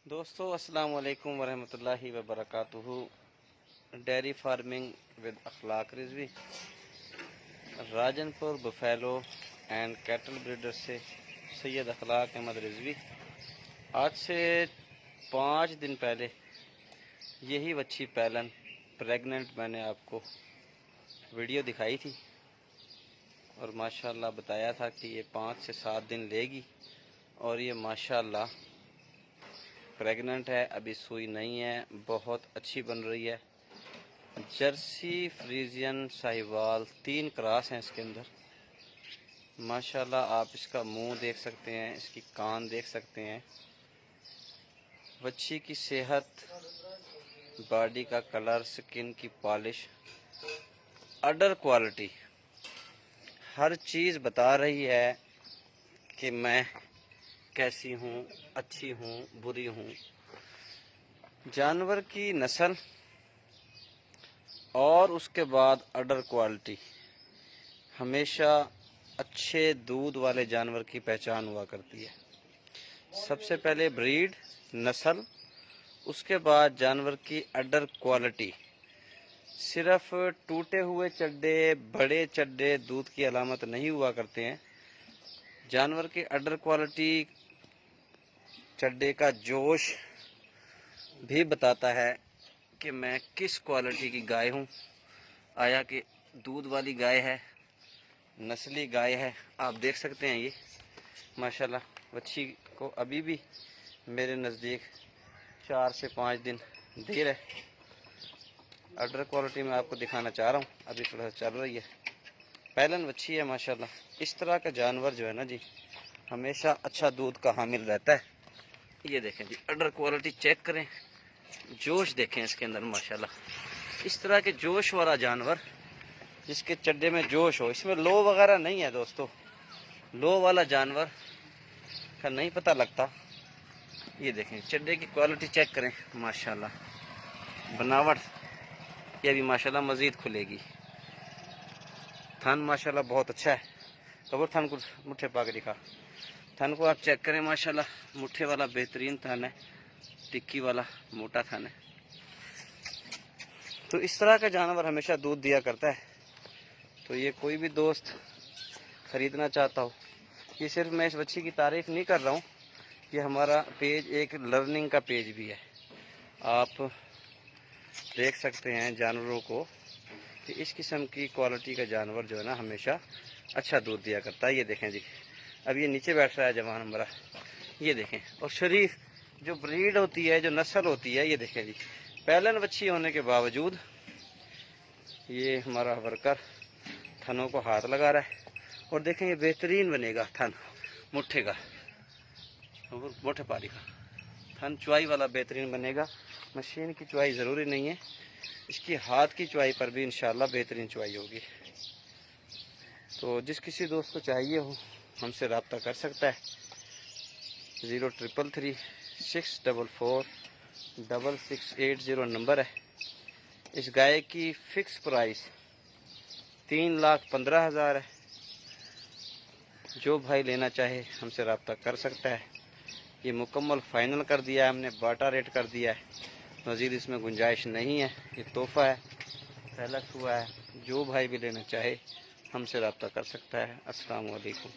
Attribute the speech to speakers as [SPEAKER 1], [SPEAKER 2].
[SPEAKER 1] दोस्तों अस्सलाम वालेकुम वरहमतुल्लाहि वबरकातुहू। Dairy farming with Akhlaq Rizvi, Rajanpur buffalo and cattle breeder से सैयद अखलाक अहमद रिजवी। आज से 5 दिन पहले यही बच्ची पैलन प्रेग्नेंट मैंने आपको वीडियो दिखाई थी और माशाल्लाह बताया था कि ये 5 से 7 दिन लेगी और ये माशाल्लाह प्रेग्नेंट है। अभी सुई नहीं है, बहुत अच्छी बन रही है। जर्सी फ्रीजियन साहिवाल 3 क्रॉस हैं इसके अंदर। माशाल्लाह आप इसका मुंह देख सकते हैं, इसकी कान देख सकते हैं। बच्ची की सेहत, बॉडी का कलर, स्किन की पॉलिश, अडर क्वालिटी, हर चीज़ बता रही है कि मैं कैसी हूँ, अच्छी हूँ, बुरी हूँ। जानवर की नस्ल और उसके बाद अडर क्वालिटी हमेशा अच्छे दूध वाले जानवर की पहचान हुआ करती है। सबसे पहले ब्रीड, नस्ल, उसके बाद जानवर की अडर क्वालिटी। सिर्फ टूटे हुए चड्डे, बड़े चड्डे दूध की अलामत नहीं हुआ करते हैं। जानवर की अडर क्वालिटी, चड्डे का जोश भी बताता है कि मैं किस क्वालिटी की गाय हूँ। आया कि दूध वाली गाय है, नस्ली गाय है। आप देख सकते हैं ये माशाल्लाह बच्ची को अभी भी मेरे नज़दीक 4 से 5 दिन देर है। अडर क्वालिटी में आपको दिखाना चाह रहा हूँ, अभी थोड़ा चल रही है। पैलन बच्ची है माशाल्लाह। इस तरह का जानवर जो है ना जी, हमेशा अच्छा दूध का हामिल रहता है। ये देखें जी, अडर क्वालिटी चेक करें, जोश देखें इसके अंदर माशाल्लाह। इस तरह के जोश वाला जानवर, जिसके चड्डे में जोश हो, इसमें लो वगैरह नहीं है दोस्तों। लो वाला जानवर का नहीं पता लगता। ये देखें चड्डे की क्वालिटी चेक करें माशाल्लाह। बनावट ये भी माशाल्लाह मज़ीद खुलेगी। थन माशाल्लाह बहुत अच्छा है। कबर थन को मुट्ठे पा के दिखा। थन को आप चेक करें माशाल्लाह, मुट्ठे वाला बेहतरीन थन है, टिक्की वाला मोटा थन है। तो इस तरह का जानवर हमेशा दूध दिया करता है। तो ये कोई भी दोस्त ख़रीदना चाहता हो, ये सिर्फ मैं इस बच्ची की तारीफ़ नहीं कर रहा हूँ, ये हमारा पेज एक लर्निंग का पेज भी है। आप देख सकते हैं जानवरों को कि इस किस्म की क्वालिटी का जानवर जो है ना हमेशा अच्छा दूध दिया करता है। ये देखें जी, अब ये नीचे बैठ रहा है जवान हमारा, ये देखें। और शरीफ जो ब्रीड होती है, जो नस्ल होती है, ये देखें जी, पैलन बच्ची होने के बावजूद ये हमारा वर्कर थनों को हाथ लगा रहा है। और देखें ये बेहतरीन बनेगा थन, मुट्ठे का, मोटे पारी का थन चुआई वाला बेहतरीन बनेगा। मशीन की चुआई ज़रूरी नहीं है, इसकी हाथ की चुआई पर भी इंशाल्लाह बेहतरीन चुआई होगी। तो जिस किसी दोस्त को चाहिए हो हमसे रब्ता कर सकता है। 0333 644 6680 नंबर है। इस गाय की फ़िक्स प्राइस 3,15,000 है। जो भाई लेना चाहे हमसे रब्ता कर सकता है। ये मुकम्मल फ़ाइनल कर दिया है हमने, बाटा रेट कर दिया है, मज़ीद इसमें गुंजाइश नहीं है। ये तोहफ़ा है, सेलेक्ट हुआ है। जो भाई भी लेना चाहे हमसे रब्ता कर सकता है। अस्सलाम वालेकुम।